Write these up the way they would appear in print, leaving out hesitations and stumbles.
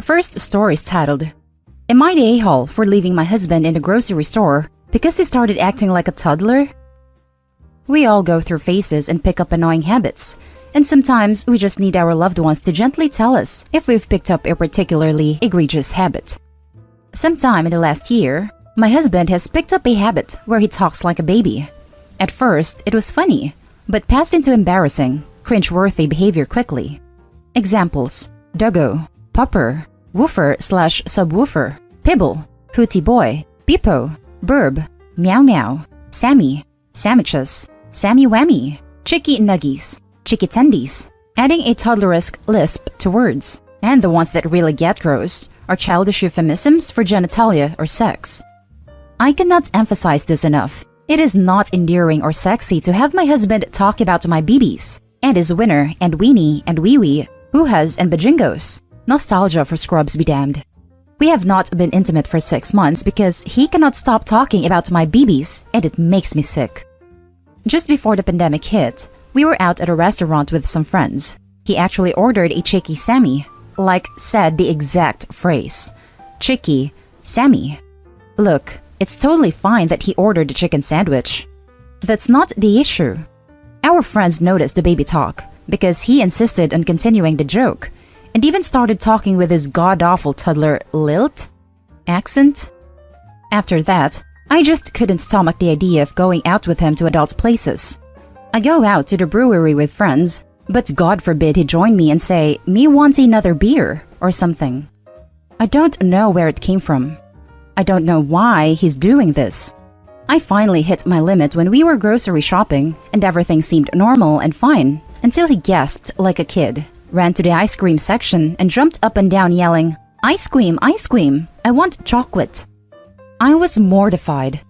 First story is titled, Am I the a-hole for leaving my husband in the grocery store because he started acting like a toddler? We all go through phases and pick up annoying habits, and sometimes we just need our loved ones to gently tell us if we've picked up a particularly egregious habit. Sometime in the last year, my husband has picked up a habit where he talks like a baby. At first, it was funny, but passed into embarrassing, cringe-worthy behavior quickly. Examples: doggo, pupper, woofer/subwoofer, pibble, hootie boy, beepo, burb, meow meow, Sammy, sandwiches, Sammy whammy, chicky nuggies, chicky tendies, adding a toddleresque lisp to words. And the ones that really get gross are childish euphemisms for genitalia or sex. I cannot emphasize this enough. It is not endearing or sexy to have my husband talk about my BBs, and his winner and weenie and wee-wee, hoo-has and bajingos. Nostalgia for scrubs be damned. We have not been intimate for 6 months because he cannot stop talking about my BBs, and it makes me sick. Just before the pandemic hit, we were out at a restaurant with some friends. He actually ordered a chicky Sammy, like said the exact phrase. Chicky Sammy. Look, it's totally fine that he ordered a chicken sandwich. That's not the issue. Our friends noticed the baby talk because he insisted on continuing the joke and even started talking with his god-awful toddler lilt accent. After that, I just couldn't stomach the idea of going out with him to adult places. I go out to the brewery with friends, but God forbid he join me and say, "Me wants another beer," or something. I don't know where it came from. I don't know why he's doing this. I finally hit my limit when we were grocery shopping, and everything seemed normal and fine until he gasped like a kid, ran to the ice cream section, and jumped up and down yelling, ice cream, I want chocolate." I was mortified.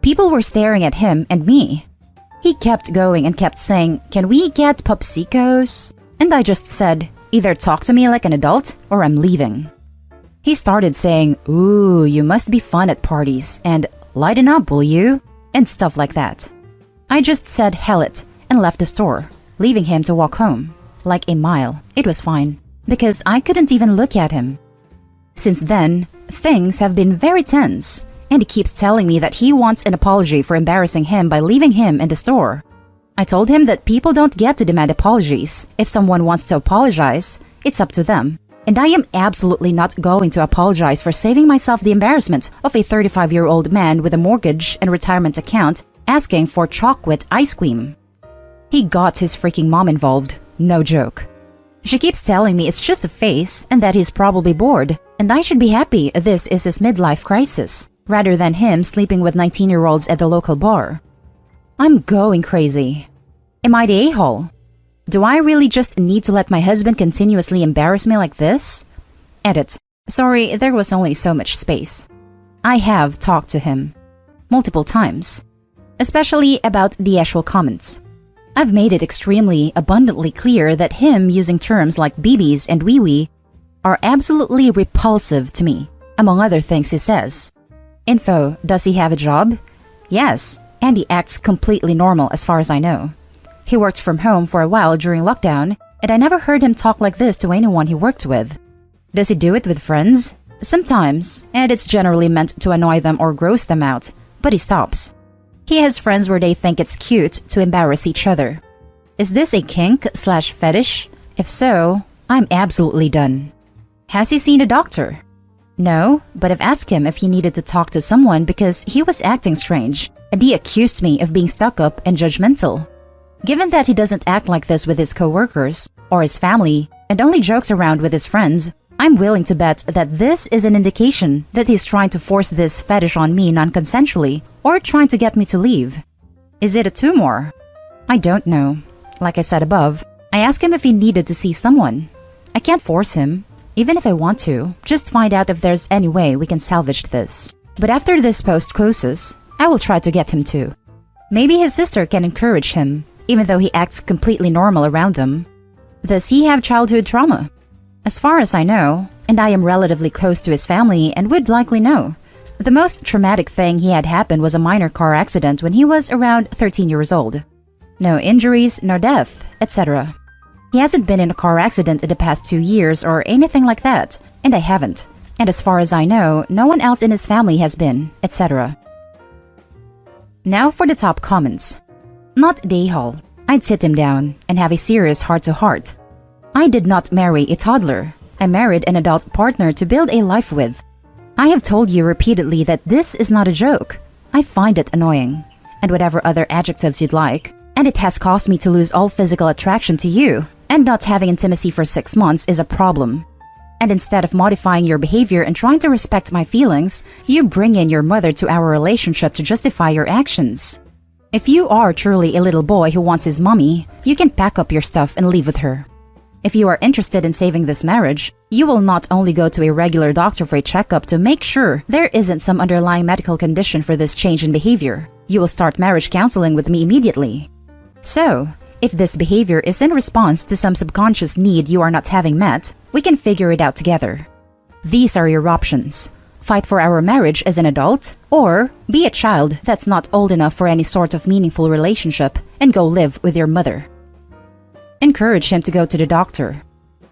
People were staring at him and me. He kept going and kept saying, "Can we get popsicos?" And I just said, "Either talk to me like an adult or I'm leaving." He started saying, "Ooh, you must be fun at parties," and "Lighten up, will you?" and stuff like that. I just said hell it and left the store, leaving him to walk home. Like a mile. It was fine, because I couldn't even look at him. Since then, things have been very tense, and he keeps telling me that he wants an apology for embarrassing him by leaving him in the store. I told him that people don't get to demand apologies. If someone wants to apologize, it's up to them. And I am absolutely not going to apologize for saving myself the embarrassment of a 35-year-old man with a mortgage and retirement account asking for chocolate ice cream. He got his freaking mom involved. No joke. She keeps telling me it's just a phase and that he's probably bored, and I should be happy this is his midlife crisis, rather than him sleeping with 19-year-olds at the local bar. I'm going crazy. Am I the a-hole? Do I really just need to let my husband continuously embarrass me like this? Edit. Sorry, there was only so much space. I have talked to him. Multiple times. Especially about the actual comments. I've made it extremely abundantly clear that him using terms like BBs and wee-wee are absolutely repulsive to me, among other things he says. Info, does he have a job? Yes, and he acts completely normal as far as I know. He worked from home for a while during lockdown, and I never heard him talk like this to anyone he worked with. Does he do it with friends? Sometimes, and it's generally meant to annoy them or gross them out, but he stops. He has friends where they think it's cute to embarrass each other. Is this a kink/fetish? If so, I'm absolutely done. Has he seen a doctor? No, but I've asked him if he needed to talk to someone because he was acting strange, and he accused me of being stuck up and judgmental. Given that he doesn't act like this with his coworkers or his family and only jokes around with his friends, I'm willing to bet that this is an indication that he's trying to force this fetish on me non-consensually or trying to get me to leave. Is it a tumor? I don't know. Like I said above, I asked him if he needed to see someone. I can't force him, even if I want to, just find out if there's any way we can salvage this. But after this post closes, I will try to get him to. Maybe his sister can encourage him, even though he acts completely normal around them. Does he have childhood trauma? As far as I know, and I am relatively close to his family and would likely know, the most traumatic thing he had happen was a minor car accident when he was around 13 years old. No injuries, no death, etc. He hasn't been in a car accident in the past 2 years or anything like that, and I haven't. And as far as I know, no one else in his family has been, etc. Now for the top comments. Not Dayhall. I'd sit him down and have a serious heart-to-heart. I did not marry a toddler. I married an adult partner to build a life with. I have told you repeatedly that this is not a joke. I find it annoying. And whatever other adjectives you'd like. And it has caused me to lose all physical attraction to you. And not having intimacy for 6 months is a problem. And instead of modifying your behavior and trying to respect my feelings, you bring in your mother to our relationship to justify your actions. If you are truly a little boy who wants his mommy, you can pack up your stuff and leave with her. If you are interested in saving this marriage, you will not only go to a regular doctor for a checkup to make sure there isn't some underlying medical condition for this change in behavior, you will start marriage counseling with me immediately. So, if this behavior is in response to some subconscious need you are not having met, we can figure it out together. These are your options. Fight for our marriage as an adult, or be a child that's not old enough for any sort of meaningful relationship and go live with your mother. Encourage him to go to the doctor.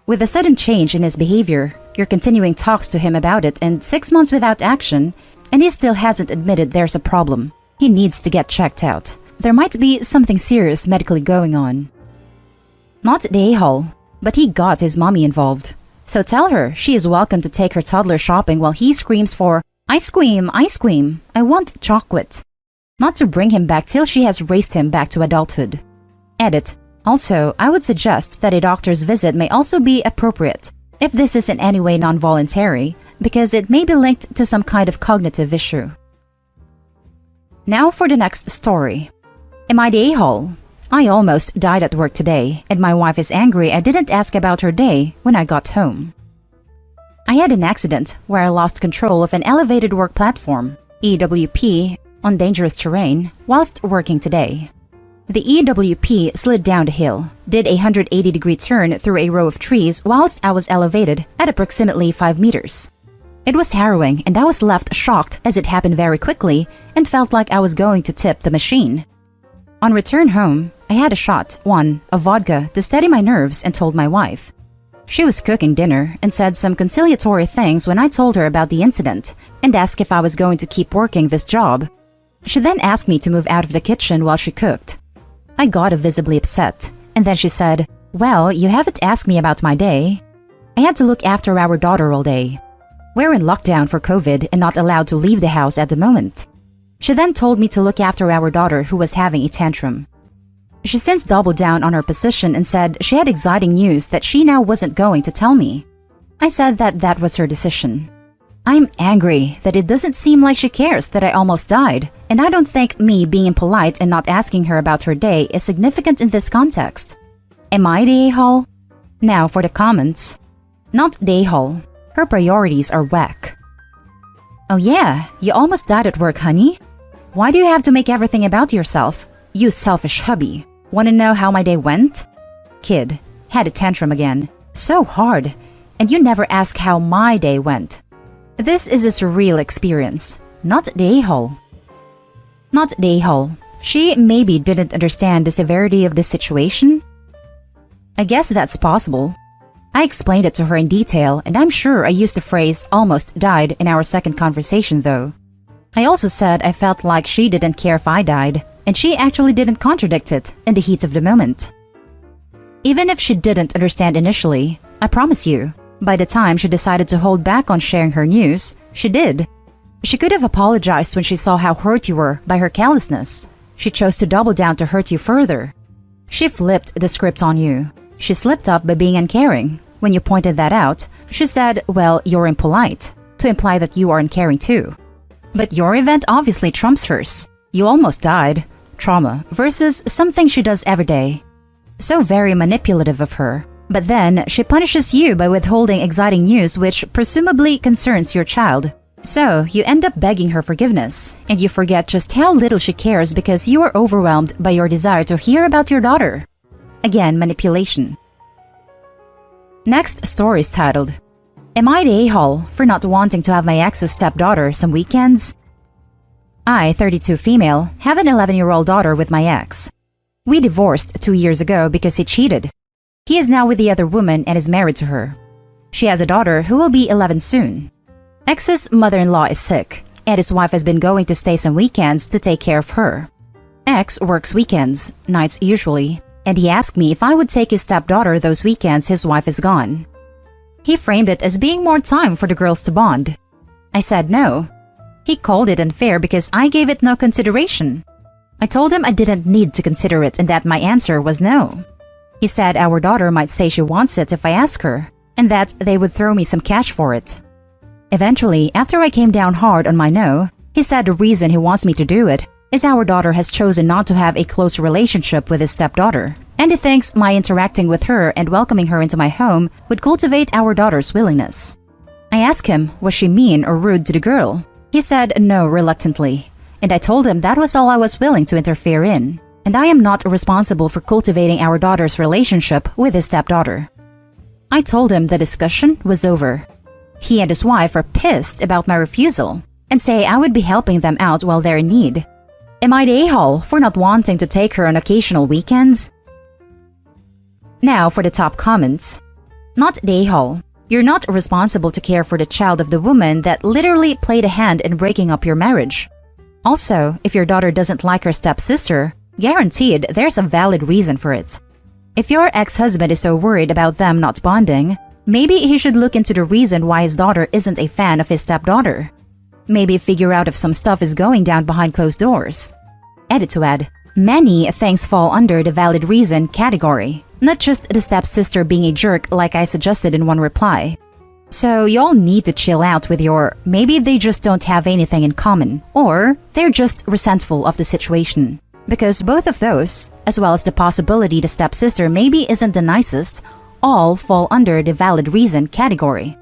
With a sudden change in his behavior, you're continuing talks to him about it and 6 months without action, and he still hasn't admitted there's a problem. He needs to get checked out. There might be something serious medically going on. Not Dayhall, but he got his mommy involved. So tell her she is welcome to take her toddler shopping while he screams for, "Ice cream, ice cream, I want chocolate." Not to bring him back till she has raised him back to adulthood. Edit. Also, I would suggest that a doctor's visit may also be appropriate, if this is in any way non-voluntary, because it may be linked to some kind of cognitive issue. Now for the next story. Am I the a-hole? I almost died at work today, and my wife is angry I didn't ask about her day when I got home. I had an accident where I lost control of an elevated work platform, EWP, on dangerous terrain, whilst working today. The EWP slid down the hill, did a 180-degree turn through a row of trees whilst I was elevated at approximately 5 meters. It was harrowing, and I was left shocked as it happened very quickly and felt like I was going to tip the machine. On return home, I had a shot, of vodka to steady my nerves and told my wife. She was cooking dinner and said some conciliatory things when I told her about the incident and asked if I was going to keep working this job. She then asked me to move out of the kitchen while she cooked. I got visibly upset, and then she said, "Well, you haven't asked me about my day." I had to look after our daughter all day. We're in lockdown for COVID and not allowed to leave the house at the moment. She then told me to look after our daughter who was having a tantrum. She since doubled down on her position and said she had exciting news that she now wasn't going to tell me. I said that that was her decision. I'm angry that it doesn't seem like she cares that I almost died, and I don't think me being polite and not asking her about her day is significant in this context. Am I the a-hole? Now for the comments. Not the a-hole. Her priorities are whack. Oh yeah, you almost died at work, honey? Why do you have to make everything about yourself? You selfish hubby. Wanna know how my day went? Kid, had a tantrum again. So hard. And you never ask how my day went. This is a surreal experience, not the a-hole. Not the a-hole. She maybe didn't understand the severity of the situation? I guess that's possible. I explained it to her in detail, and I'm sure I used the phrase "almost died" in our second conversation though. I also said I felt like she didn't care if I died, and she actually didn't contradict it in the heat of the moment. Even if she didn't understand initially, I promise you, by the time she decided to hold back on sharing her news, she did. She could have apologized when she saw how hurt you were by her callousness. She chose to double down to hurt you further. She flipped the script on you. She slipped up by being uncaring. When you pointed that out, she said, "Well, you're impolite," to imply that you are uncaring too. But your event obviously trumps hers. You almost died. Trauma versus something she does every day. So very manipulative of her. But then, she punishes you by withholding exciting news which presumably concerns your child. So, you end up begging her forgiveness, and you forget just how little she cares because you are overwhelmed by your desire to hear about your daughter. Again, manipulation. Next story is titled, Am I the a-hole for not wanting to have my ex's stepdaughter some weekends? I, 32 female, have an 11-year-old daughter with my ex. We divorced 2 years ago because he cheated. He is now with the other woman and is married to her. She has a daughter who will be 11 soon. Ex's mother-in-law is sick, and his wife has been going to stay some weekends to take care of her. Ex works weekends, nights usually, and he asked me if I would take his stepdaughter those weekends his wife is gone. He framed it as being more time for the girls to bond. I said no. He called it unfair because I gave it no consideration. I told him I didn't need to consider it and that my answer was no. He said our daughter might say she wants it if I ask her, and that they would throw me some cash for it. Eventually, after I came down hard on my no, he said the reason he wants me to do it is our daughter has chosen not to have a close relationship with his stepdaughter, and he thinks my interacting with her and welcoming her into my home would cultivate our daughter's willingness. I asked him, was she mean or rude to the girl? He said no reluctantly, and I told him that was all I was willing to interfere in, and I am not responsible for cultivating our daughter's relationship with his stepdaughter. I told him the discussion was over. He and his wife are pissed about my refusal and say I would be helping them out while they're in need. Am I the a-hole for not wanting to take her on occasional weekends? Now for the top comments. Not the a-hole. You're not responsible to care for the child of the woman that literally played a hand in breaking up your marriage. Also, if your daughter doesn't like her stepsister, guaranteed there's a valid reason for it. If your ex-husband is so worried about them not bonding, maybe he should look into the reason why his daughter isn't a fan of his stepdaughter. Maybe figure out if some stuff is going down behind closed doors. Edit to add, many things fall under the valid reason category, not just the stepsister being a jerk like I suggested in one reply. So y'all need to chill out with your maybe they just don't have anything in common, or they're just resentful of the situation. Because both of those, as well as the possibility the stepsister maybe isn't the nicest, all fall under the valid reason category.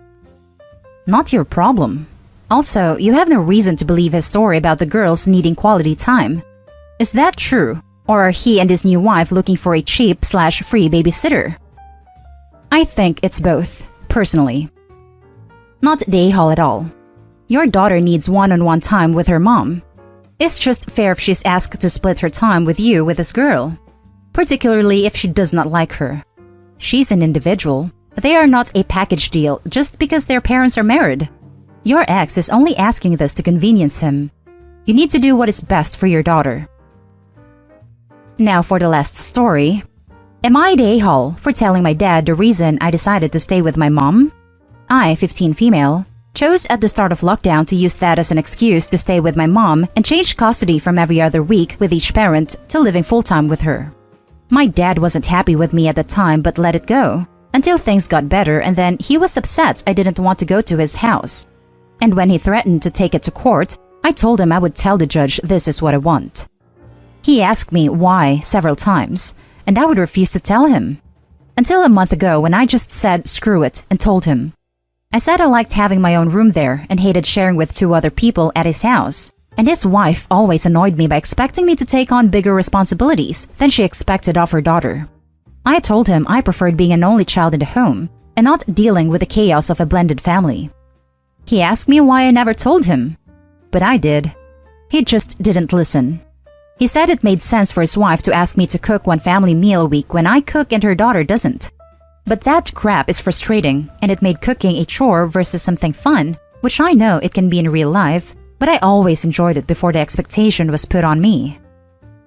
Not your problem. Also, you have no reason to believe his story about the girls needing quality time. Is that true? Or are he and his new wife looking for a cheap/free babysitter? I think it's both, personally. Not the a-hole at all. Your daughter needs one-on-one time with her mom. It's just fair if she's asked to split her time with you with this girl, particularly if she does not like her. She's an individual. They are not a package deal just because their parents are married. Your ex is only asking this to convenience him. You need to do what is best for your daughter. Now for the last story. Am I the a-hole for telling my dad the reason I decided to stay with my mom? I, 15 female, chose at the start of lockdown to use that as an excuse to stay with my mom and change custody from every other week with each parent to living full-time with her. My dad wasn't happy with me at the time but let it go, until things got better, and then he was upset I didn't want to go to his house. And when he threatened to take it to court, I told him I would tell the judge this is what I want. He asked me why several times, and I would refuse to tell him. Until a month ago when I just said screw it and told him. I said I liked having my own room there and hated sharing with 2 other people at his house, and his wife always annoyed me by expecting me to take on bigger responsibilities than she expected of her daughter. I told him I preferred being an only child in the home and not dealing with the chaos of a blended family. He asked me why I never told him, but I did. He just didn't listen. He said it made sense for his wife to ask me to cook one family meal a week when I cook and her daughter doesn't. But that crap is frustrating, and it made cooking a chore versus something fun, which I know it can be in real life, but I always enjoyed it before the expectation was put on me.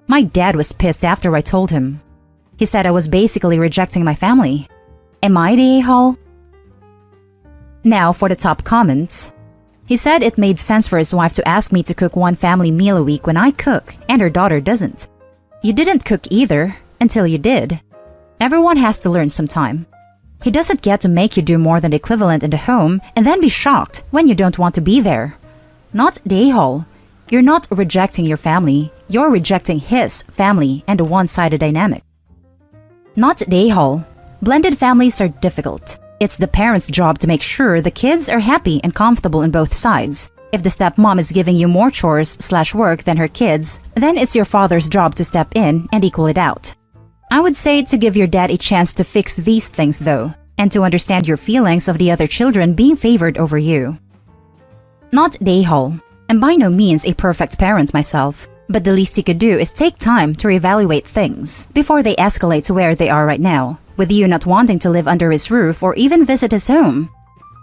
My dad was pissed after I told him. He said I was basically rejecting my family. Am I the a-hole? Now for the top comments. He said it made sense for his wife to ask me to cook one family meal a week when I cook and her daughter doesn't. You didn't cook either, until you did. Everyone has to learn sometime. He doesn't get to make you do more than the equivalent in the home and then be shocked when you don't want to be there. Not the a-hole. You're not rejecting your family, you're rejecting his family and a one-sided dynamic. Not the a-hole. Blended families are difficult. It's the parents' job to make sure the kids are happy and comfortable on both sides. If the stepmom is giving you more chores/work than her kids, then it's your father's job to step in and equal it out. I would say to give your dad a chance to fix these things though, and to understand your feelings of the other children being favored over you. Not the a-hole. I'm by no means a perfect parent myself, but the least you could do is take time to reevaluate things before they escalate to where they are right now, with you not wanting to live under his roof or even visit his home.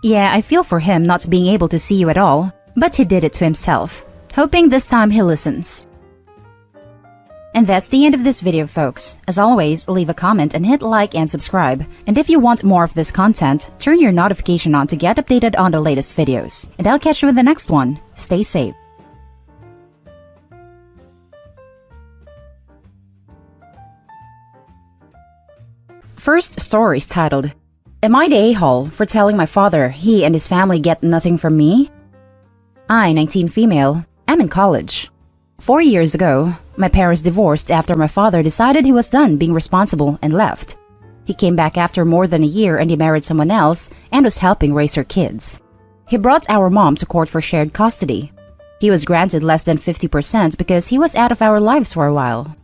Yeah, I feel for him not being able to see you at all, but he did it to himself, hoping this time he listens. And that's the end of this video, folks. As always, leave a comment and hit like and subscribe. And if you want more of this content, turn your notification on to get updated on the latest videos. And I'll catch you in the next one. Stay safe. First story is titled, Am I the a-hole for telling my father he and his family get nothing from me? I, 19 female, am in college. 4 years ago, my parents divorced after my father decided he was done being responsible and left. He came back after more than a year and he married someone else and was helping raise her kids. He brought our mom to court for shared custody. He was granted less than 50% because he was out of our lives for a while.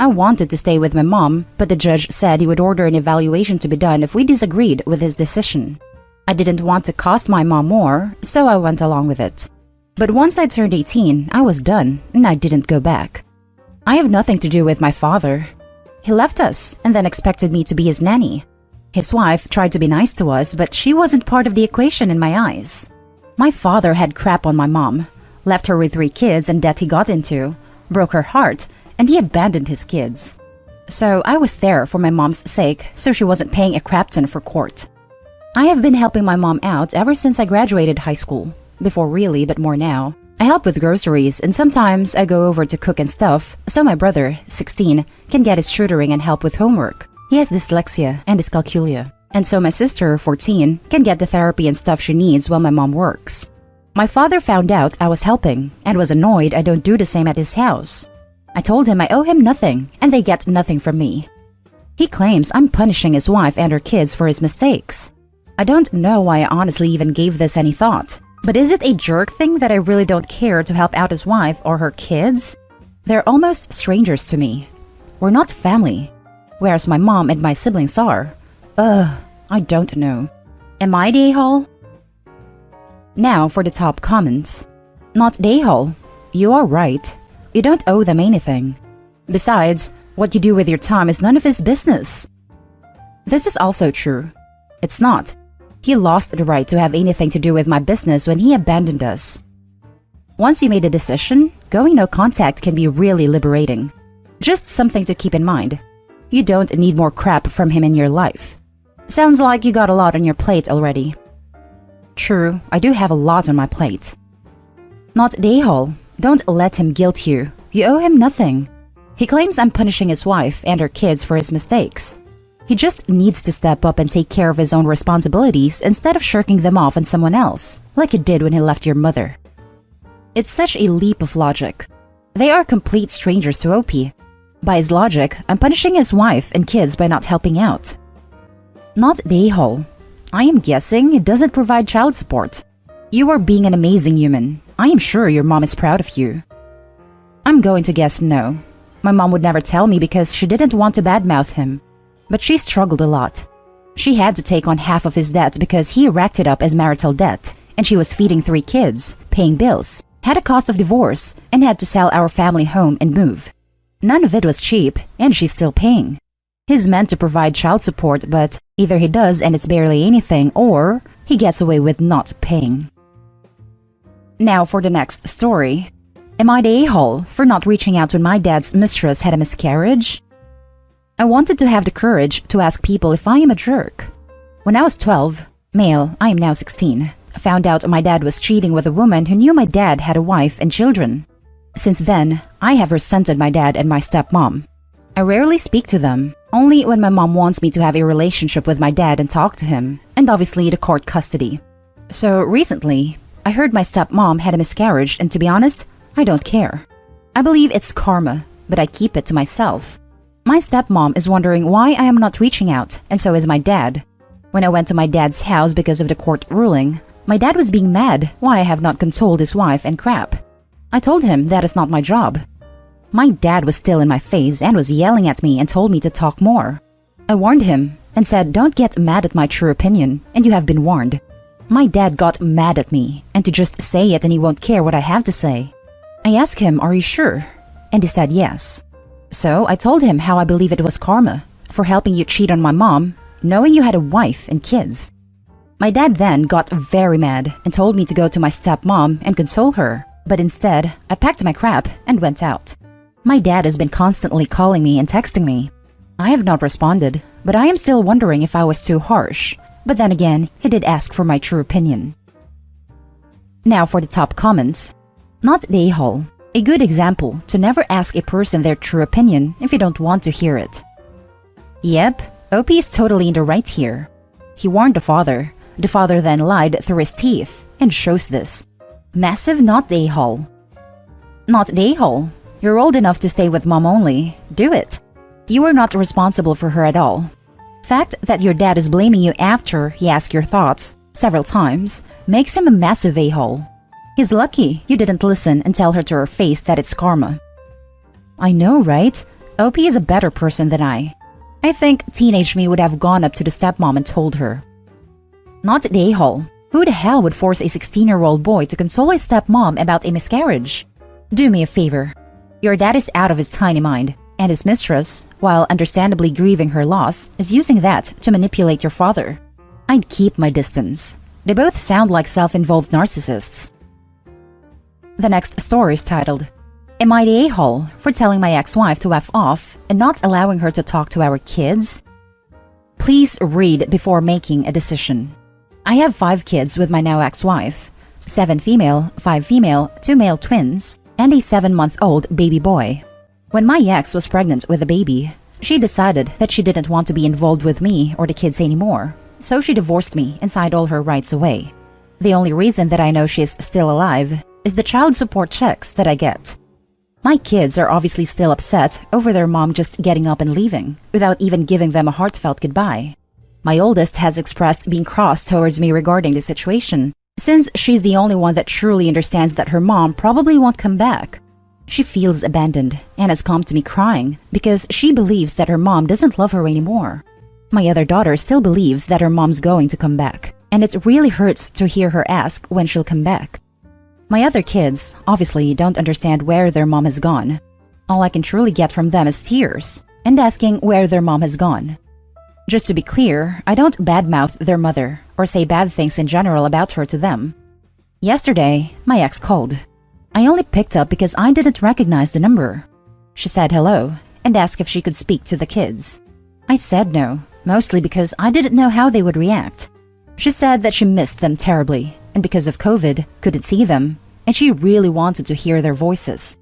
I wanted to stay with my mom, but the judge said he would order an evaluation to be done if we disagreed with his decision. I didn't want to cost my mom more, so I went along with it. But once I turned 18, I was done, and I didn't go back. I have nothing to do with my father. He left us, and then expected me to be his nanny. His wife tried to be nice to us, but she wasn't part of the equation in my eyes. My father had crap on my mom, left her with 3 kids and debt he got into, broke her heart, and he abandoned his kids. So I was there for my mom's sake, so she wasn't paying a crap ton for court. I have been helping my mom out ever since I graduated high school. Before really, but more now. I help with groceries and sometimes I go over to cook and stuff so my brother, 16, can get his tutoring and help with homework. He has dyslexia and dyscalculia. And so my sister, 14, can get the therapy and stuff she needs while my mom works. My father found out I was helping and was annoyed I don't do the same at his house. I told him I owe him nothing and they get nothing from me. He claims I'm punishing his wife and her kids for his mistakes. I don't know why I honestly even gave this any thought. But is it a jerk thing that I really don't care to help out his wife or her kids? They're almost strangers to me. We're not family. Whereas my mom and my siblings are. I don't know. Am I the a-hole? Now for the top comments. Not the a-hole. You are right. You don't owe them anything. Besides, what you do with your time is none of his business. This is also true. It's not. He lost the right to have anything to do with my business when he abandoned us. Once you made a decision, going no contact can be really liberating. Just something to keep in mind. You don't need more crap from him in your life. Sounds like you got a lot on your plate already. True, I do have a lot on my plate. Not the a-hole. Don't let him guilt you. You owe him nothing. He claims I'm punishing his wife and her kids for his mistakes. He just needs to step up and take care of his own responsibilities instead of shirking them off on someone else, like he did when he left your mother. It's such a leap of logic. They are complete strangers to OP. By his logic, I'm punishing his wife and kids by not helping out. Not the a-hole. I am guessing it doesn't provide child support. You are being an amazing human. I am sure your mom is proud of you. I'm going to guess no. My mom would never tell me because she didn't want to badmouth him. But she struggled a lot. She had to take on half of his debt because he racked it up as marital debt, and she was feeding 3 kids, paying bills, had a cost of divorce, and had to sell our family home and move. None of it was cheap, and she's still paying. He's meant to provide child support, but either he does and it's barely anything, or he gets away with not paying. Now for the next story. Am I the a-hole for not reaching out when my dad's mistress had a miscarriage? I wanted to have the courage to ask people if I am a jerk. When I was 12, male, I am now 16, I found out my dad was cheating with a woman who knew my dad had a wife and children. Since then, I have resented my dad and my stepmom. I rarely speak to them, only when my mom wants me to have a relationship with my dad and talk to him, and obviously the court custody. So recently, I heard my stepmom had a miscarriage, and to be honest, I don't care. I believe it's karma, but I keep it to myself. My stepmom is wondering why I am not reaching out, and so is my dad. When I went to my dad's house because of the court ruling, my dad was being mad why I have not consoled his wife and crap. I told him that is not my job. My dad was still in my face and was yelling at me and told me to talk more. I warned him and said, don't get mad at my true opinion, and you have been warned. My dad got mad at me, and to just say it and he won't care what I have to say. I asked him, are you sure? And he said yes. So I told him how I believe it was karma. for helping you cheat on my mom, knowing you had a wife and kids. My dad then got very mad and told me to go to my stepmom and console her, but instead, I packed my crap and went out. My dad has been constantly calling me and texting me. I have not responded, but I am still wondering if I was too harsh. But then again, he did ask for my true opinion. Now for the top comments. Not the a-hole. A good example to never ask a person their true opinion if you don't want to hear it. Yep, OP is totally in the right here. He warned the father. The father then lied through his teeth and shows this. Massive not the a-hole. Not the a-hole. You're old enough to stay with mom only. Do it. You are not responsible for her at all. Fact that your dad is blaming you after he asked your thoughts several times makes him a massive a-hole. He's lucky you didn't listen and tell her to her face that it's karma. I know, right? OP is a better person than I. I think teenage me would have gone up to the stepmom and told her. Not the a-hole. Who the hell would force a 16-year-old boy to console his stepmom about a miscarriage? Do me a favor. Your dad is out of his tiny mind, and his mistress, while understandably grieving her loss, is using that to manipulate your father. I'd keep my distance. They both sound like self-involved narcissists. The next story is titled, Am I the a-hole for telling my ex-wife to F off and not allowing her to talk to our kids? Please read before making a decision. I have 5 kids with my now ex-wife, 7 female, 5 female, 2 male twins, and a 7-month-old baby boy. When my ex was pregnant with a baby, she decided that she didn't want to be involved with me or the kids anymore, so she divorced me and signed all her rights away. The only reason that I know she is still alive is the child support checks that I get. My kids are obviously still upset over their mom just getting up and leaving, without even giving them a heartfelt goodbye. My oldest has expressed being cross towards me regarding the situation, since she's the only one that truly understands that her mom probably won't come back. She feels abandoned and has come to me crying because she believes that her mom doesn't love her anymore. My other daughter still believes that her mom's going to come back, and it really hurts to hear her ask when she'll come back. My other kids obviously don't understand where their mom has gone. All I can truly get from them is tears and asking where their mom has gone. Just to be clear, I don't badmouth their mother or say bad things in general about her to them. Yesterday, my ex called. I only picked up because I didn't recognize the number. She said hello and asked if she could speak to the kids. I said no, mostly because I didn't know how they would react. She said that she missed them terribly and because of COVID, couldn't see them, and she really wanted to hear their voices.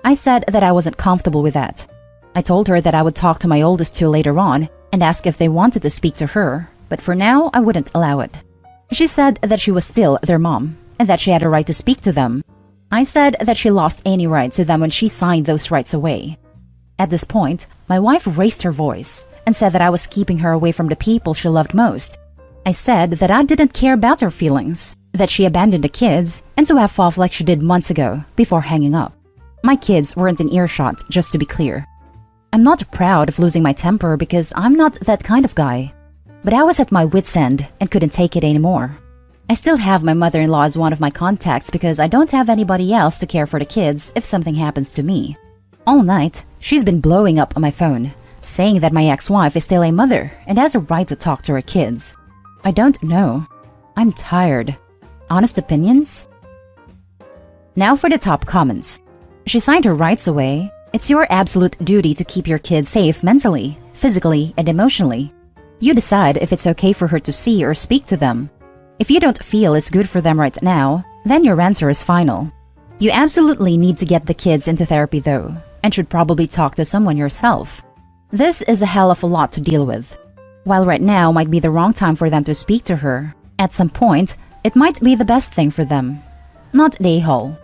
I said that I wasn't comfortable with that. I told her that I would talk to my oldest 2 later on and ask if they wanted to speak to her, but for now I wouldn't allow it. She said that she was still their mom and that she had a right to speak to them. I said that she lost any right to them when she signed those rights away. At this point, my wife raised her voice and said that I was keeping her away from the people she loved most. I said that I didn't care about her feelings, that she abandoned the kids, and to F off like she did months ago before hanging up. My kids weren't in earshot, just to be clear. I'm not proud of losing my temper because I'm not that kind of guy. But I was at my wit's end and couldn't take it anymore. I still have my mother-in-law as one of my contacts because I don't have anybody else to care for the kids if something happens to me. All night, she's been blowing up on my phone, saying that my ex-wife is still a mother and has a right to talk to her kids. I don't know. I'm tired. Honest opinions? Now for the top comments. She signed her rights away. It's your absolute duty to keep your kids safe mentally, physically, and emotionally. You decide if it's okay for her to see or speak to them. If you don't feel it's good for them right now, then your answer is final. You absolutely need to get the kids into therapy though, and should probably talk to someone yourself. This is a hell of a lot to deal with. While right now might be the wrong time for them to speak to her, at some point, it might be the best thing for them. Not the a-hole.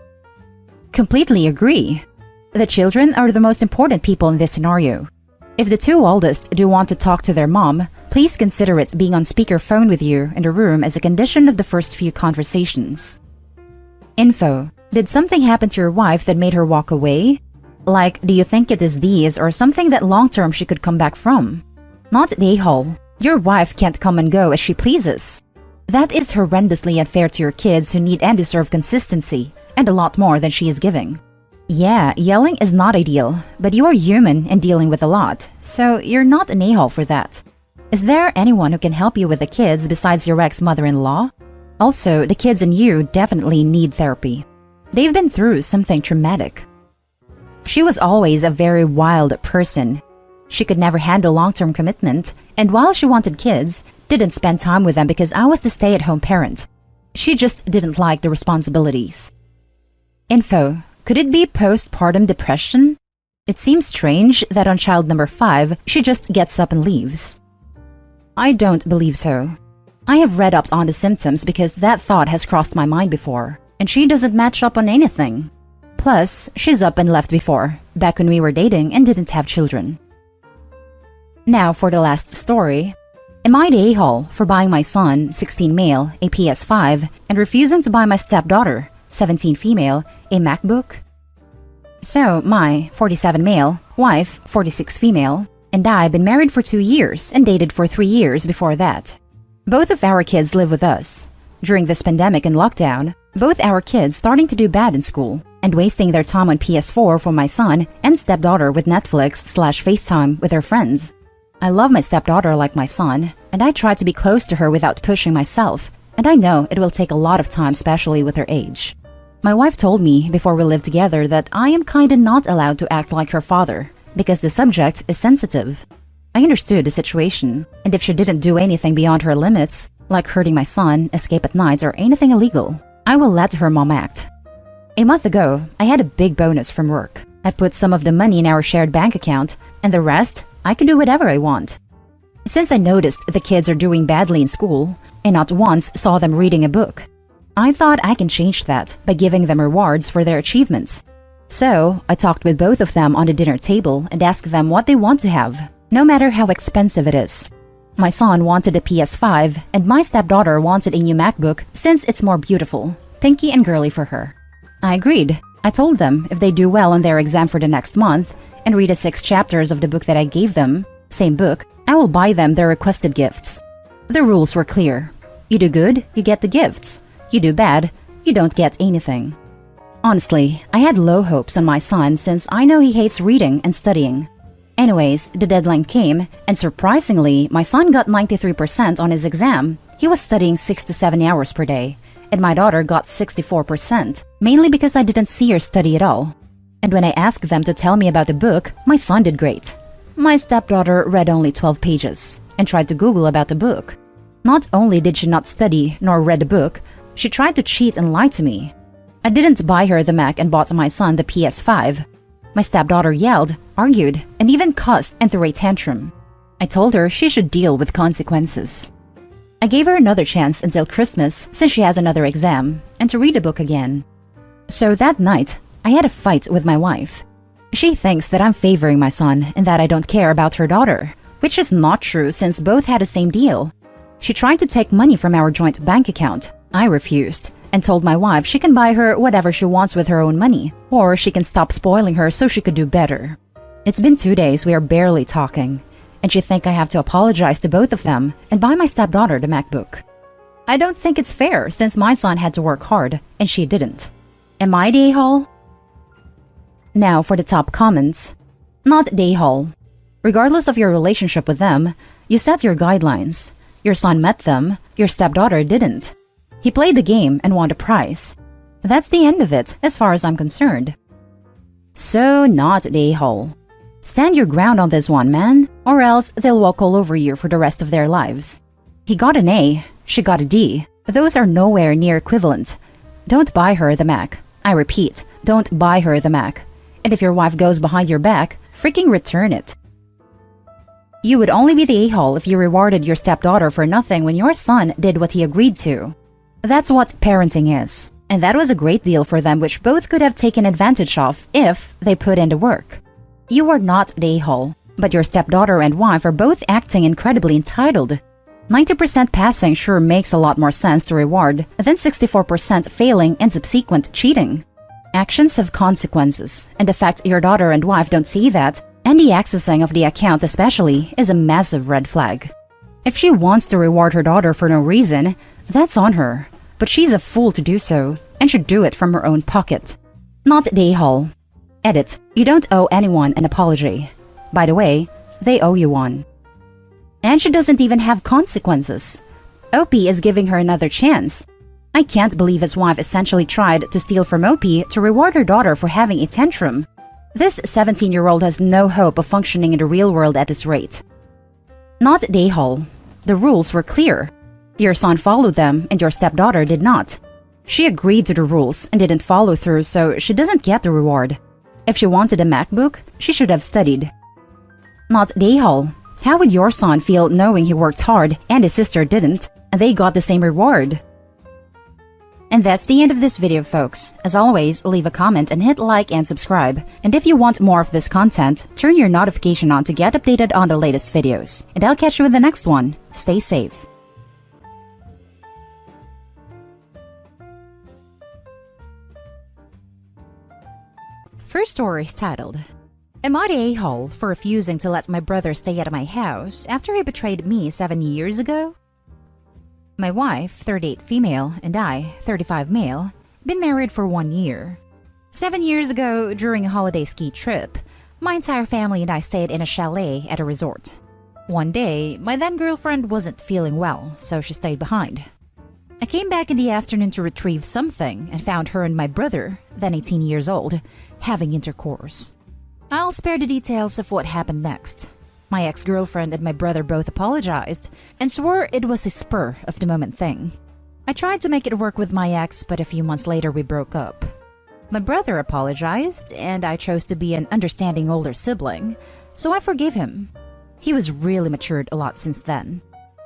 Completely agree. The children are the most important people in this scenario. If the 2 oldest do want to talk to their mom, please consider it being on speakerphone with you in the room as a condition of the first few conversations. Info. Did something happen to your wife that made her walk away? Like, do you think it is these or something that long-term she could come back from? Not the a-hole. Your wife can't come and go as she pleases. That is horrendously unfair to your kids who need and deserve consistency, and a lot more than she is giving. Yeah, yelling is not ideal, but you are human and dealing with a lot, so you're not an a-hole for that. Is there anyone who can help you with the kids besides your ex-mother-in-law? Also, the kids and you definitely need therapy. They've been through something traumatic. She was always a very wild person. She could never handle long-term commitment, and while she wanted kids, didn't spend time with them because I was the stay-at-home parent. She just didn't like the responsibilities. Info: could it be postpartum depression? It seems strange that on child number 5, she just gets up and leaves. I don't believe so. I have read up on the symptoms because that thought has crossed my mind before, and she doesn't match up on anything. Plus, she's up and left before, back when we were dating and didn't have children. Now for the last story. Am I the a-hole for buying my son, 16 male, a PS5 and refusing to buy my stepdaughter, 17 female, a MacBook? So, my 47 male, wife, 46 female, and I have been married for 2 years and dated for 3 years before that. Both of our kids live with us. During this pandemic and lockdown, both our kids starting to do bad in school and wasting their time on PS4 for my son and stepdaughter with Netflix/FaceTime with their friends. I love my stepdaughter like my son, and I try to be close to her without pushing myself, and I know it will take a lot of time, especially with her age. My wife told me before we lived together that I am kinda not allowed to act like her father, because the subject is sensitive. I understood the situation, and if she didn't do anything beyond her limits, like hurting my son, escape at night, or anything illegal, I will let her mom act. A month ago, I had a big bonus from work. I put some of the money in our shared bank account, and the rest, I can do whatever I want. Since I noticed the kids are doing badly in school, and not once saw them reading a book, I thought I can change that by giving them rewards for their achievements. So, I talked with both of them on the dinner table and asked them what they want to have, no matter how expensive it is. My son wanted a PS5, and my stepdaughter wanted a new MacBook since it's more beautiful, pinky and girly for her. I agreed. I told them if they do well on their exam for the next month and read the 6 chapters of the book that I gave them, same book, I will buy them their requested gifts. The rules were clear. You do good, you get the gifts. You do bad, you don't get anything. Honestly, I had low hopes on my son since I know he hates reading and studying. Anyways, the deadline came, and surprisingly, my son got 93% on his exam. He was studying 6 to 7 hours per day, and my daughter got 64%, mainly because I didn't see her study at all. And when I asked them to tell me about the book, my son did great. My stepdaughter read only 12 pages and tried to Google about the book. Not only did she not study nor read the book, she tried to cheat and lie to me. I didn't buy her the Mac and bought my son the PS5. My stepdaughter yelled, argued, and even cussed and threw a tantrum. I told her she should deal with consequences. I gave her another chance until Christmas since she has another exam, and to read the book again. So that night, I had a fight with my wife. She thinks that I'm favoring my son and that I don't care about her daughter, which is not true since both had the same deal. She tried to take money from our joint bank account. I refused and told my wife she can buy her whatever she wants with her own money, or she can stop spoiling her so she could do better. It's been 2 days we are barely talking, and she thinks I have to apologize to both of them and buy my stepdaughter the MacBook. I don't think it's fair since my son had to work hard and she didn't. Am I the a-hole? Now for the top comments. Not the a-hole. Regardless of your relationship with them, you set your guidelines. Your son met them, your stepdaughter didn't. He played the game and won the prize. That's the end of it, as far as I'm concerned. So not the a-hole. Stand your ground on this one, man, or else they'll walk all over you for the rest of their lives. He got an A, she got a D. Those are nowhere near equivalent. Don't buy her the Mac. I repeat, don't buy her the Mac. And if your wife goes behind your back, freaking return it. You would only be the a-hole if you rewarded your stepdaughter for nothing when your son did what he agreed to. That's what parenting is, and that was a great deal for them which both could have taken advantage of if they put in the work. You are not the a-hole, but your stepdaughter and wife are both acting incredibly entitled. 90% passing sure makes a lot more sense to reward than 64% failing and subsequent cheating. Actions have consequences, and the fact your daughter and wife don't see that, and the accessing of the account especially, is a massive red flag. If she wants to reward her daughter for no reason, that's on her, but she's a fool to do so, and should do it from her own pocket. Not the a-hole. Edit. You don't owe anyone an apology. By the way, they owe you one. And she doesn't even have consequences. OP is giving her another chance. I can't believe his wife essentially tried to steal from OP to reward her daughter for having a tantrum. This 17-year-old has no hope of functioning in the real world at this rate. Not Dayhall. The rules were clear. Your son followed them and your stepdaughter did not. She agreed to the rules and didn't follow through, so she doesn't get the reward. If she wanted a MacBook, she should have studied. Not Dayhall. How would your son feel knowing he worked hard and his sister didn't, and they got the same reward? And that's the end of this video, folks. As always, leave a comment and hit like and subscribe. And if you want more of this content, turn your notification on to get updated on the latest videos. And I'll catch you in the next one. Stay safe. First story is titled, Am I the a-hole for refusing to let my brother stay at my house after he betrayed me 7 years ago? My wife, 38 female, and I, 35 male, been married for 1 year. 7 years ago, during a holiday ski trip, my entire family and I stayed in a chalet at a resort. One day, my then-girlfriend wasn't feeling well, so she stayed behind. I came back in the afternoon to retrieve something and found her and my brother, then 18 years old, having intercourse. I'll spare the details of what happened next. My ex-girlfriend and my brother both apologized and swore it was a spur-of-the-moment thing. I tried to make it work with my ex, but a few months later we broke up. My brother apologized, and I chose to be an understanding older sibling, so I forgave him. He was really matured a lot since then.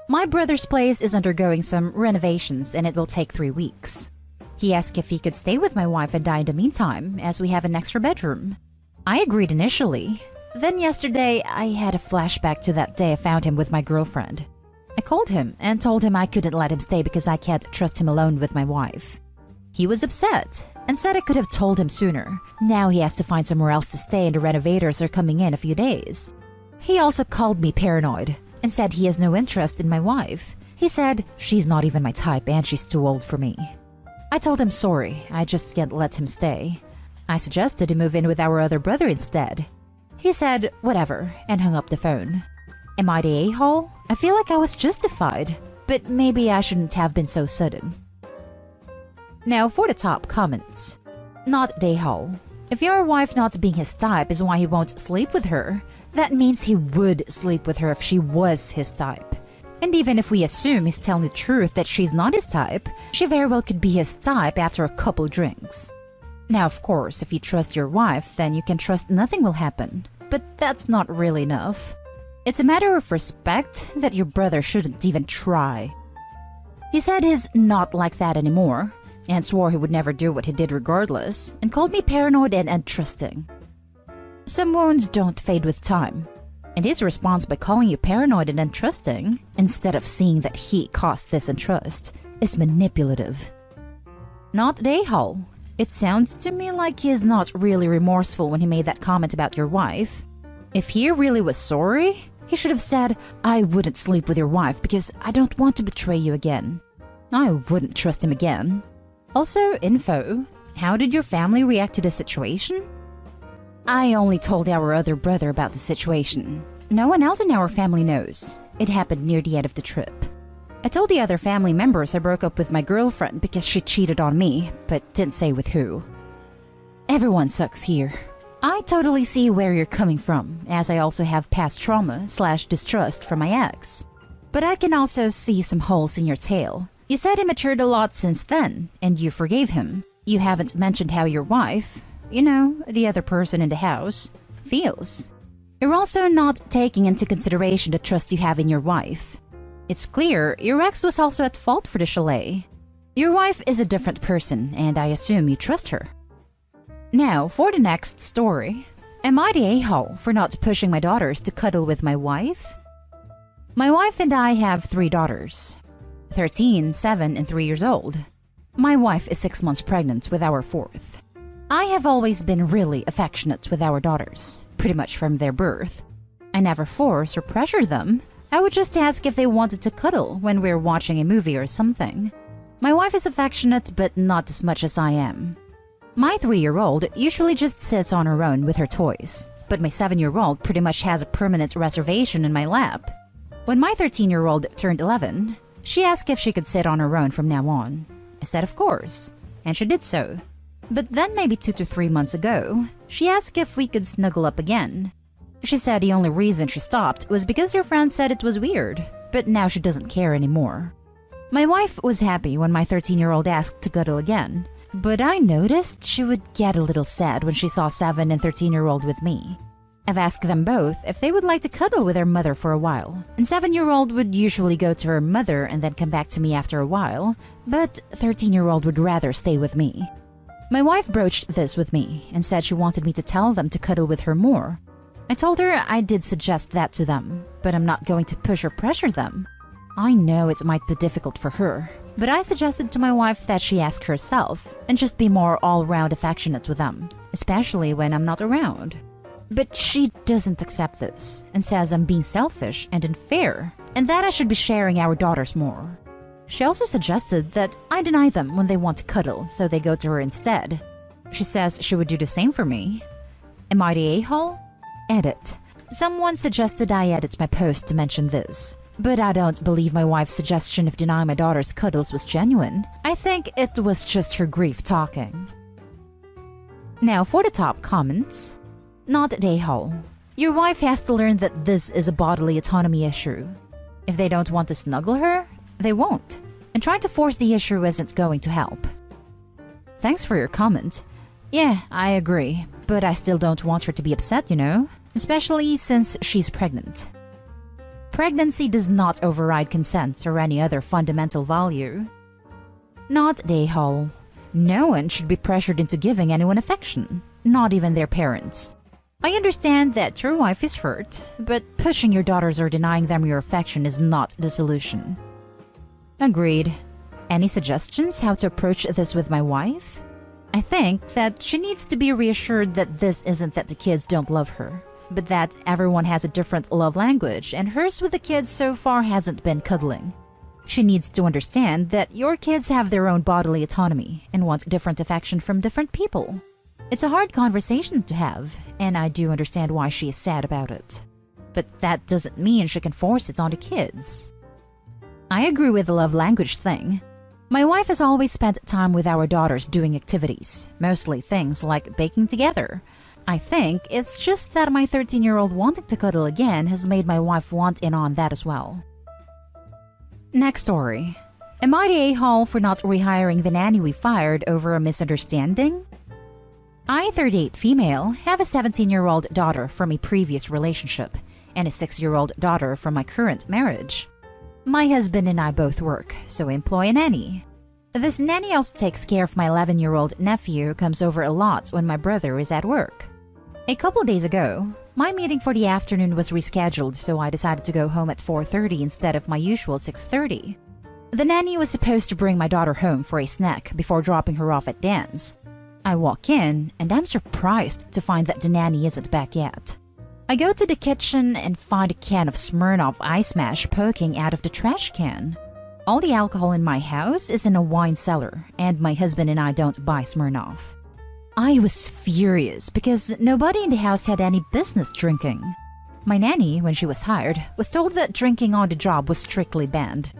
My brother's place is undergoing some renovations and it will take 3 weeks. He asked if he could stay with my wife and I in the meantime, as we have an extra bedroom. I agreed initially. Then yesterday, I had a flashback to that day I found him with my girlfriend. I called him and told him I couldn't let him stay because I can't trust him alone with my wife. He was upset and said I could have told him sooner. Now he has to find somewhere else to stay and the renovators are coming in a few days. He also called me paranoid and said he has no interest in my wife. He said she's not even my type and she's too old for me. I told him sorry, I just can't let him stay. I suggested he move in with our other brother instead. He said whatever and hung up the phone. Am I the a-hole? I feel like I was justified, but maybe I shouldn't have been so sudden. Now for the top comments. Not the a-hole. If your wife not being his type is why he won't sleep with her, that means he would sleep with her if she was his type. And even if we assume he's telling the truth that she's not his type, she very well could be his type after a couple drinks. Now, of course, if you trust your wife, then you can trust nothing will happen. But that's not really enough. It's a matter of respect that your brother shouldn't even try. He said he's not like that anymore, and swore he would never do what he did regardless, and called me paranoid and untrusting. Some wounds don't fade with time, and his response by calling you paranoid and untrusting, instead of seeing that he caused this untrust, is manipulative. Not the a-hole. It sounds to me like he is not really remorseful when he made that comment about your wife. If he really was sorry, he should have said, I wouldn't sleep with your wife because I don't want to betray you again. I wouldn't trust him again. Also, info. How did your family react to the situation? I only told our other brother about the situation. No one else in our family knows. It happened near the end of the trip. I told the other family members I broke up with my girlfriend because she cheated on me, but didn't say with who. Everyone sucks here. I totally see where you're coming from, as I also have past trauma/distrust from my ex. But I can also see some holes in your tale. You said he matured a lot since then, and you forgave him. You haven't mentioned how your wife, the other person in the house, feels. You're also not taking into consideration the trust you have in your wife. It's clear your ex was also at fault for the chalet. Your wife is a different person, and I assume you trust her. Now, for the next story. Am I the a-hole for not pushing my daughters to cuddle with my wife? My wife and I have 3 daughters. 13, 7, and 3 years old. My wife is 6 months pregnant with our 4th. I have always been really affectionate with our daughters, pretty much from their birth. I never force or pressure them. I would just ask if they wanted to cuddle when we're watching a movie or something. My wife is affectionate, but not as much as I am. My 3-year-old usually just sits on her own with her toys, but my 7-year-old pretty much has a permanent reservation in my lap. When my 13-year-old turned 11, she asked if she could sit on her own from now on. I said of course, and she did so. But then maybe 2 to 3 months ago, she asked if we could snuggle up again. She said the only reason she stopped was because her friends said it was weird, but now she doesn't care anymore. My wife was happy when my 13-year-old asked to cuddle again, but I noticed she would get a little sad when she saw 7 and 13-year-old with me. I've asked them both if they would like to cuddle with their mother for a while, and 7-year-old would usually go to her mother and then come back to me after a while, but 13-year-old would rather stay with me. My wife broached this with me and said she wanted me to tell them to cuddle with her more. I told her I did suggest that to them, but I'm not going to push or pressure them. I know it might be difficult for her, but I suggested to my wife that she ask herself and just be more all-round affectionate with them, especially when I'm not around. But she doesn't accept this and says I'm being selfish and unfair and that I should be sharing our daughters more. She also suggested that I deny them when they want to cuddle so they go to her instead. She says she would do the same for me. Am I the a-hole? Edit. Someone suggested I edit my post to mention this, but I don't believe my wife's suggestion of denying my daughter's cuddles was genuine. I think it was just her grief talking. Now for the top comments. Not a a-hole. Your wife has to learn that this is a bodily autonomy issue. If they don't want to snuggle her, they won't. And trying to force the issue isn't going to help. Thanks for your comment. Yeah, I agree, but I still don't want her to be upset, you know? Especially since she's pregnant. Pregnancy does not override consent or any other fundamental value. Not a a-hole. No one should be pressured into giving anyone affection, not even their parents. I understand that your wife is hurt, but pushing your daughters or denying them your affection is not the solution. Agreed. Any suggestions how to approach this with my wife? I think that she needs to be reassured that this isn't that the kids don't love her, but that everyone has a different love language and hers with the kids so far hasn't been cuddling. She needs to understand that your kids have their own bodily autonomy and want different affection from different people. It's a hard conversation to have, and I do understand why she is sad about it. But that doesn't mean she can force it on the kids. I agree with the love language thing. My wife has always spent time with our daughters doing activities, mostly things like baking together. I think it's just that my 13-year-old wanting to cuddle again has made my wife want in on that as well. Next story. Am I the a-hole for not rehiring the nanny we fired over a misunderstanding? I, 38 female, have a 17-year-old daughter from a previous relationship and a 6-year-old daughter from my current marriage. My husband and I both work, so we employ a nanny. This nanny also takes care of my 11-year-old nephew who comes over a lot when my brother is at work. A couple days ago, my meeting for the afternoon was rescheduled, so I decided to go home at 4:30 instead of my usual 6:30. The nanny was supposed to bring my daughter home for a snack before dropping her off at dance. I walk in, and I'm surprised to find that the nanny isn't back yet. I go to the kitchen and find a can of Smirnoff Ice Mash poking out of the trash can. All the alcohol in my house is in a wine cellar, and my husband and I don't buy Smirnoff. I was furious because nobody in the house had any business drinking. My nanny, when she was hired, was told that drinking on the job was strictly banned.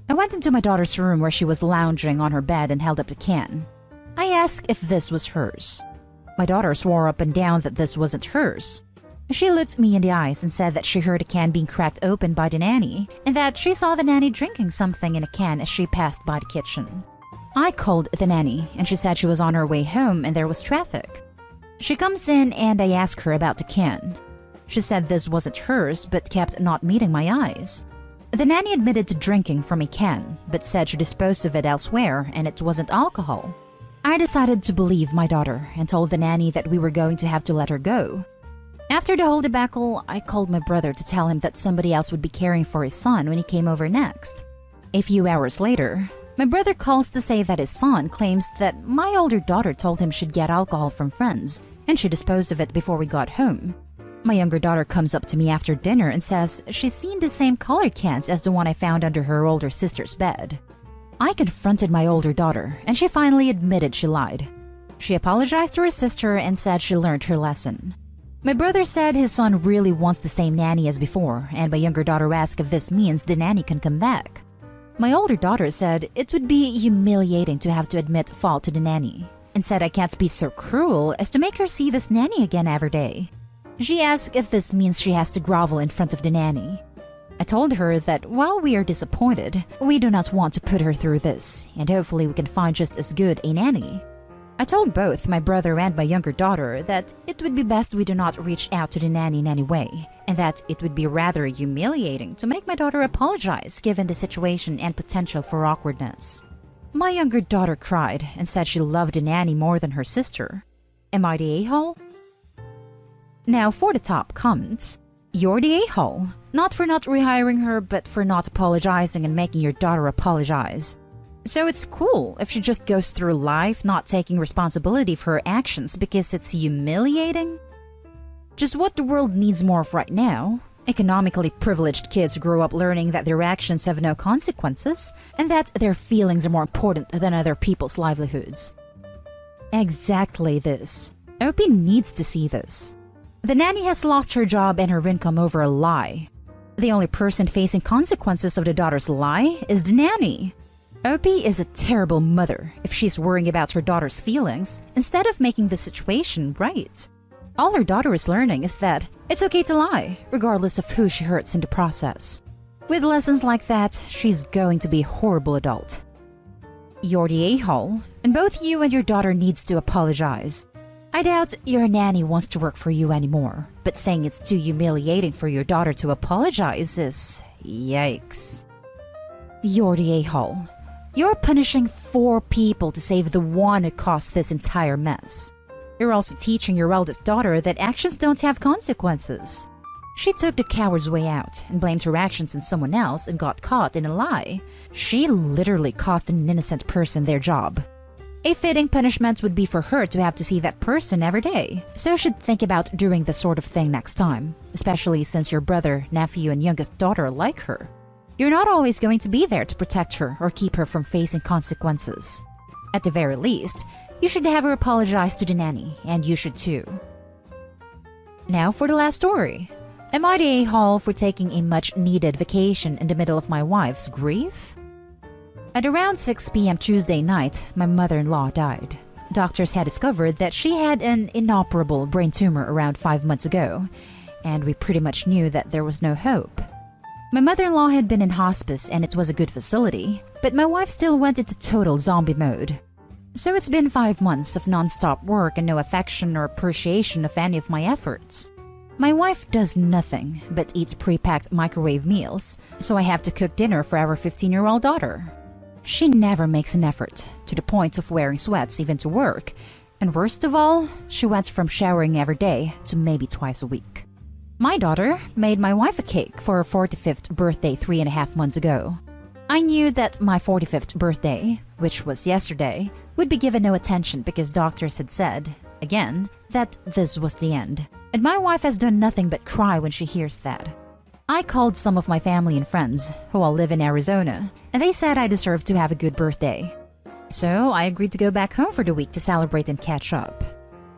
I went into my daughter's room where she was lounging on her bed and held up the can. I asked if this was hers. My daughter swore up and down that this wasn't hers. She looked me in the eyes and said that she heard a can being cracked open by the nanny and that she saw the nanny drinking something in a can as she passed by the kitchen. I called the nanny and she said she was on her way home and there was traffic. She comes in and I ask her about the can. She said this wasn't hers but kept not meeting my eyes. The nanny admitted to drinking from a can but said she disposed of it elsewhere and it wasn't alcohol. I decided to believe my daughter and told the nanny that we were going to have to let her go. After the whole debacle, I called my brother to tell him that somebody else would be caring for his son when he came over next. A few hours later, my brother calls to say that his son claims that my older daughter told him she'd get alcohol from friends and she disposed of it before we got home. My younger daughter comes up to me after dinner and says she's seen the same colored cans as the one I found under her older sister's bed. I confronted my older daughter and she finally admitted she lied. She apologized to her sister and said she learned her lesson. My brother said his son really wants the same nanny as before, and my younger daughter asked if this means the nanny can come back. My older daughter said it would be humiliating to have to admit fault to the nanny, and said I can't be so cruel as to make her see this nanny again every day. She asked if this means she has to grovel in front of the nanny. I told her that while we are disappointed, we do not want to put her through this, and hopefully we can find just as good a nanny. I told both my brother and my younger daughter that it would be best we do not reach out to the nanny in any way, and that it would be rather humiliating to make my daughter apologize given the situation and potential for awkwardness. My younger daughter cried and said she loved the nanny more than her sister. Am I the a-hole? Now for the top comments. You're the a-hole, not for not rehiring her, but for not apologizing and making your daughter apologize. So it's cool if she just goes through life not taking responsibility for her actions because it's humiliating? Just what the world needs more of right now. Economically privileged kids grow up learning that their actions have no consequences and that their feelings are more important than other people's livelihoods. Exactly this. OP needs to see this. The nanny has lost her job and her income over a lie. The only person facing consequences of the daughter's lie is the nanny. OP is a terrible mother if she's worrying about her daughter's feelings instead of making the situation right. All her daughter is learning is that it's okay to lie, regardless of who she hurts in the process. With lessons like that, she's going to be a horrible adult. You're the a-hole, and both you and your daughter needs to apologize. I doubt your nanny wants to work for you anymore, but saying it's too humiliating for your daughter to apologize is... yikes. You're the a-hole. You're punishing 4 people to save the one who caused this entire mess. You're also teaching your eldest daughter that actions don't have consequences. She took the coward's way out and blamed her actions on someone else and got caught in a lie. She literally cost an innocent person their job. A fitting punishment would be for her to have to see that person every day, so you should think about doing this sort of thing next time, especially since your brother, nephew, and youngest daughter like her. You're not always going to be there to protect her or keep her from facing consequences. At the very least, you should have her apologize to the nanny, and you should too. Now for the last story. Am I the a-hole for taking a much-needed vacation in the middle of my wife's grief? At around 6 p.m. Tuesday night, my mother-in-law died. Doctors had discovered that she had an inoperable brain tumor around 5 months ago, and we pretty much knew that there was no hope. My mother-in-law had been in hospice and it was a good facility, but my wife still went into total zombie mode. So it's been 5 months of non-stop work and no affection or appreciation of any of my efforts. My wife does nothing but eat pre-packed microwave meals, so I have to cook dinner for our 15-year-old daughter. She never makes an effort, to the point of wearing sweats even to work, and worst of all, she went from showering every day to maybe twice a week. My daughter made my wife a cake for her 45th birthday 3.5 months ago. I knew that my 45th birthday, which was yesterday, would be given no attention because doctors had said, again, that this was the end. And my wife has done nothing but cry when she hears that. I called some of my family and friends, who all live in Arizona, and they said I deserved to have a good birthday. So I agreed to go back home for the week to celebrate and catch up.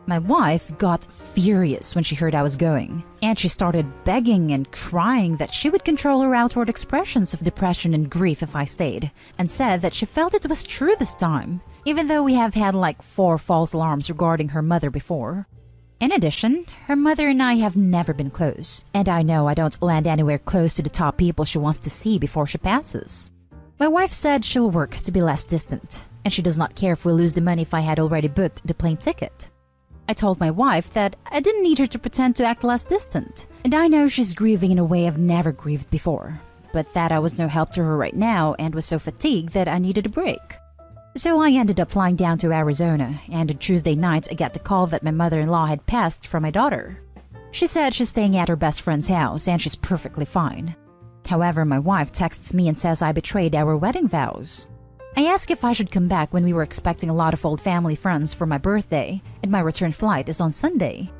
My wife got furious when she heard I was going, and she started begging and crying that she would control her outward expressions of depression and grief if I stayed, and said that she felt it was true this time, even though we have had like 4 false alarms regarding her mother before. In addition, her mother and I have never been close, and I know I don't land anywhere close to the top people she wants to see before she passes. My wife said she'll work to be less distant, and she does not care if we lose the money if I had already booked the plane ticket. I told my wife that I didn't need her to pretend to act less distant, and I know she's grieving in a way I've never grieved before, but that I was no help to her right now and was so fatigued that I needed a break. So I ended up flying down to Arizona, and on Tuesday night I got the call that my mother-in-law had passed from my daughter. She said she's staying at her best friend's house and she's perfectly fine. However, my wife texts me and says I betrayed our wedding vows. I asked if I should come back when we were expecting a lot of old family friends for my birthday, and my return flight is on Sunday.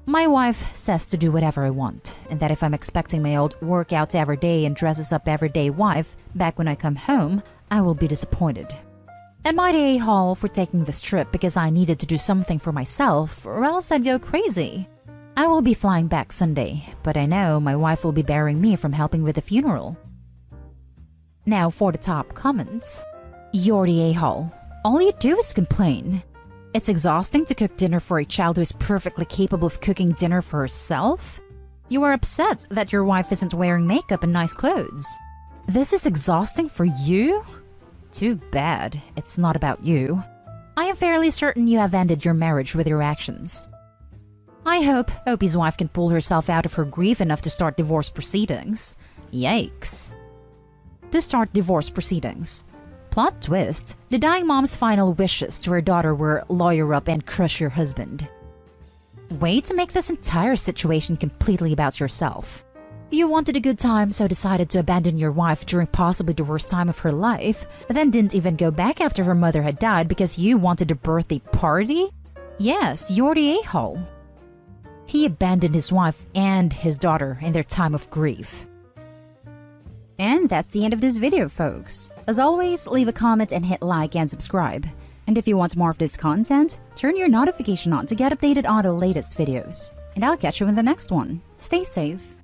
My wife says to do whatever I want, and that if I'm expecting my old workout every day and dresses up every day wife back when I come home, I will be disappointed. Am I the a-hole for taking this trip because I needed to do something for myself, or else I'd go crazy? I will be flying back Sunday, but I know my wife will be barring me from helping with the funeral. Now for the top comments. You're the a-hole. All you do is complain. It's exhausting to cook dinner for a child who is perfectly capable of cooking dinner for herself. You are upset that your wife isn't wearing makeup and nice clothes. This is exhausting for you? Too bad, it's not about you. I am fairly certain you have ended your marriage with your actions. I hope Opie's wife can pull herself out of her grief enough to start divorce proceedings. Yikes. To start divorce proceedings. Plot twist, the dying mom's final wishes to her daughter were lawyer up and crush your husband. Way to make this entire situation completely about yourself. You wanted a good time, so decided to abandon your wife during possibly the worst time of her life, then didn't even go back after her mother had died because you wanted a birthday party? Yes, you're the a-hole. He abandoned his wife and his daughter in their time of grief. And that's the end of this video, folks. As always, leave a comment and hit like and subscribe. And if you want more of this content, turn your notification on to get updated on the latest videos. And I'll catch you in the next one. Stay safe.